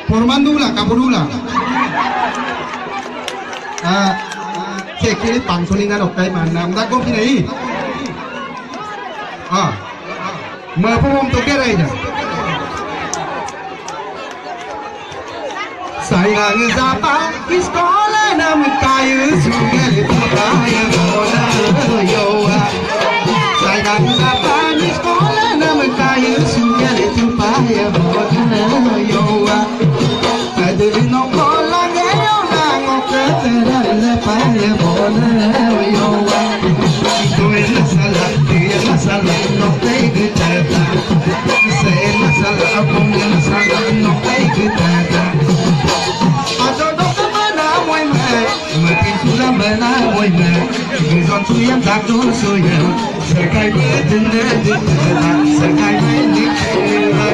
Formandula, Capodula. Che kiri pangsolingan okai mana? Mda ko kini. Mapom to kira aja. Sayang zapa iskola nam kayu sungai putaya bola yoa. Sayang zapa iskola nam kayu sungai putaya bola yoa. Adil no bola gayo na ngoketera lepaya bola yoa. Tuel masala no peigita. Say masala apong masala no peigita. Makin sulam bana boy me, gizon suyam takdun suyam, serkai bedende dikela, serkai bedikela.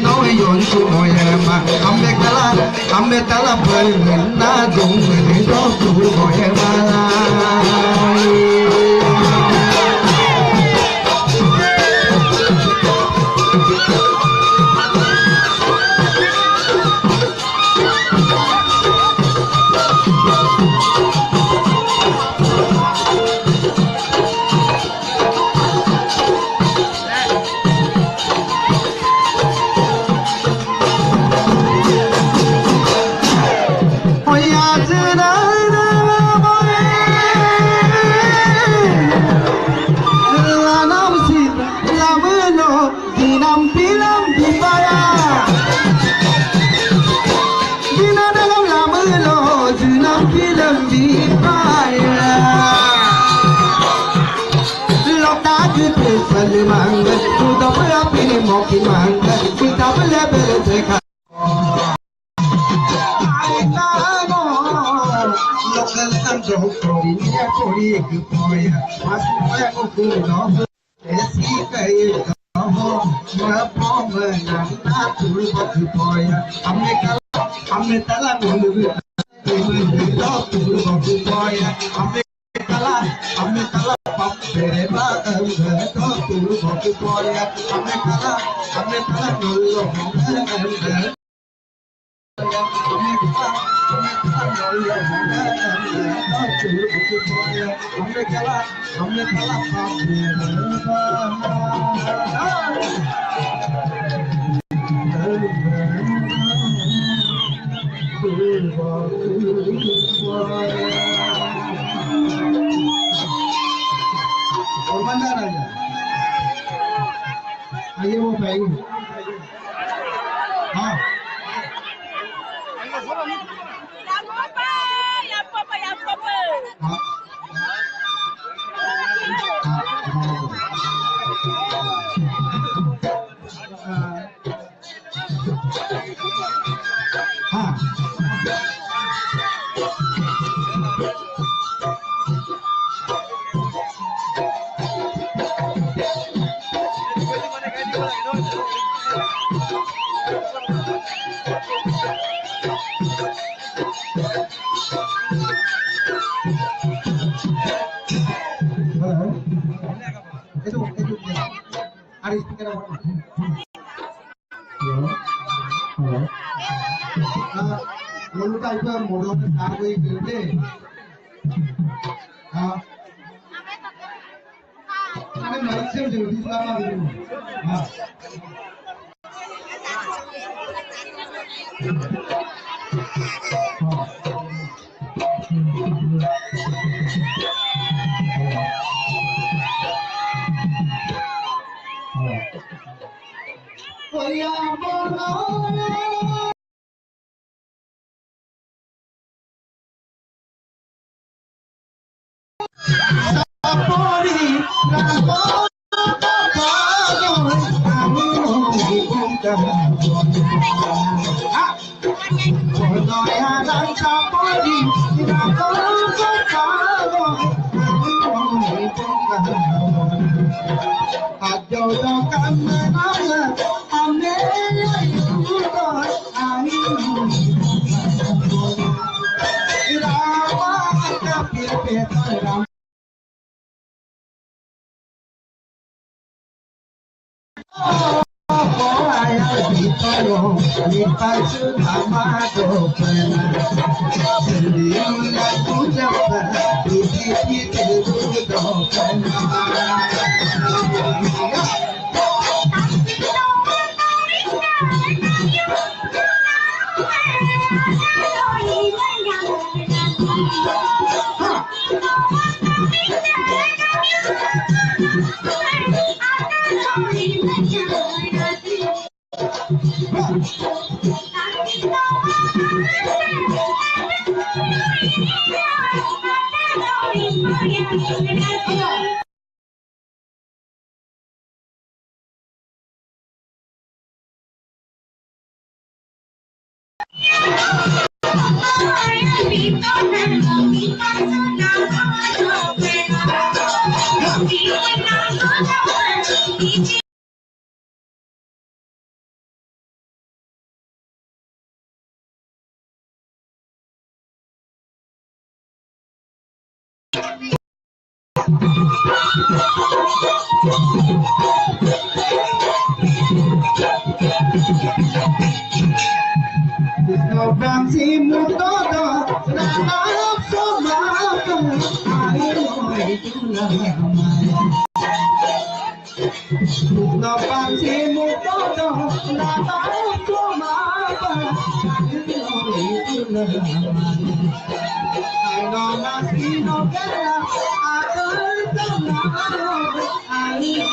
no yon su moyema ame tala perin na dung ni do tu moyema manga tu da bra pini moki manga kita bele bele dekha lokal sanjo kori ya kori ek poya masya ko kuno esi kai ho ma poma na tu bak poya हमने तला बोल दिया tu bak poya हमने तला pap tere ba to tu bak poya हमने तला nollo हमने तला और बंदा राजा आइए वो पैग हाँ Ada speaker apa? Lalu tak itu modal besar koi gede. Ada Malaysia jadi selama ini. Krishna Bamsi Mutoda Rana Somaka Ayo Krishna Bamsi Mutoda Rana Somaka Ayo Nasino Kera Adar Tamaro Ayo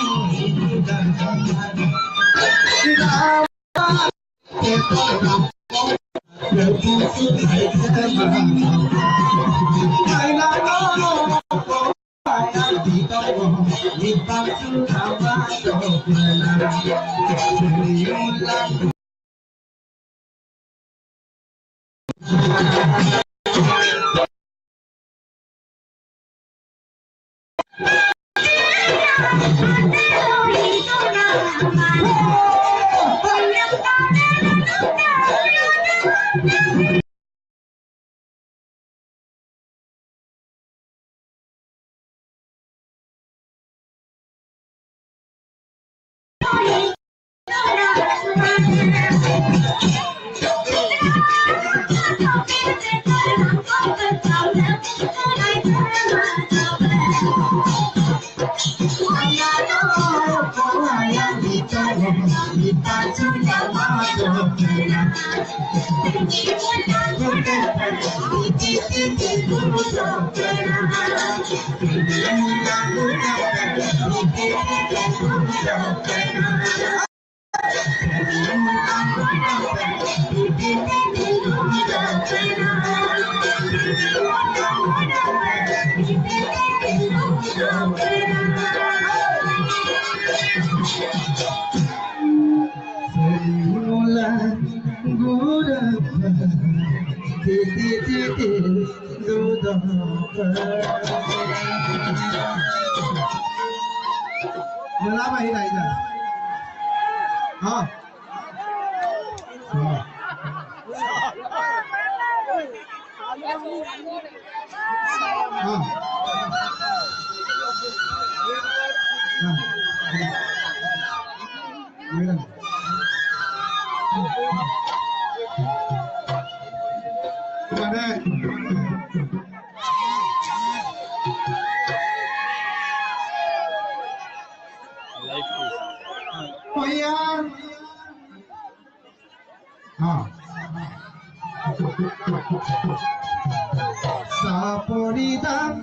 Saporida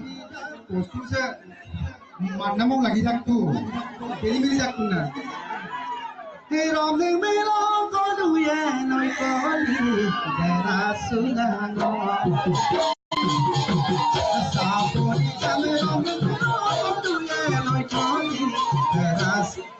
Posusa Manamong lagi satu Pilih satu na Hirom ning milong Kodu ya Noi koli Dera sunano Saporida milong ning milong Kodu ya Noi koli Dera sunano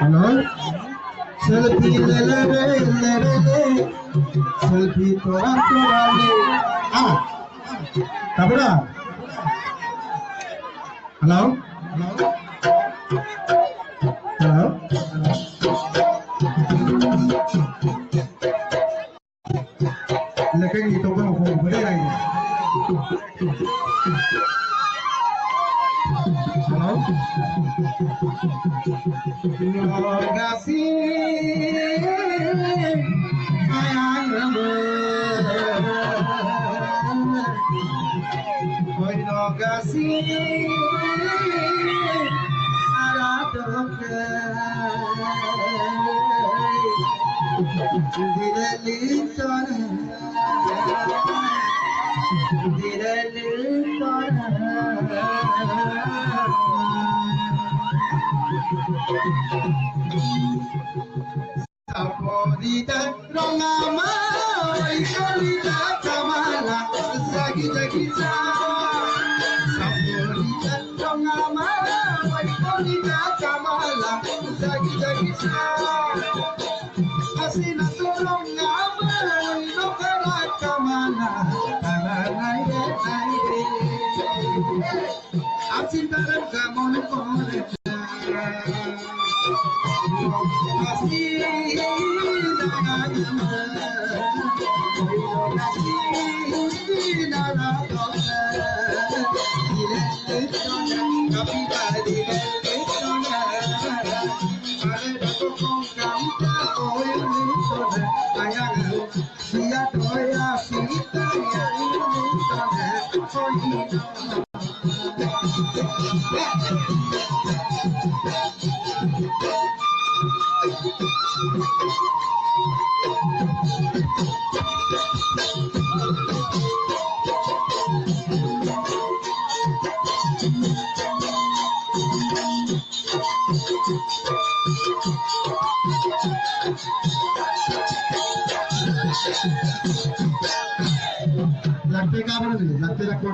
Hello? Selfie lele selfie toran torale Tabra Hello? Hello? Lekin itu kan phone boleh lagi Hello? Saporita rongama ikolita kamala zagi zagi sa Saporita Sina tulong nga no karakamana taranay asin dalam kamon kore लगते का लगते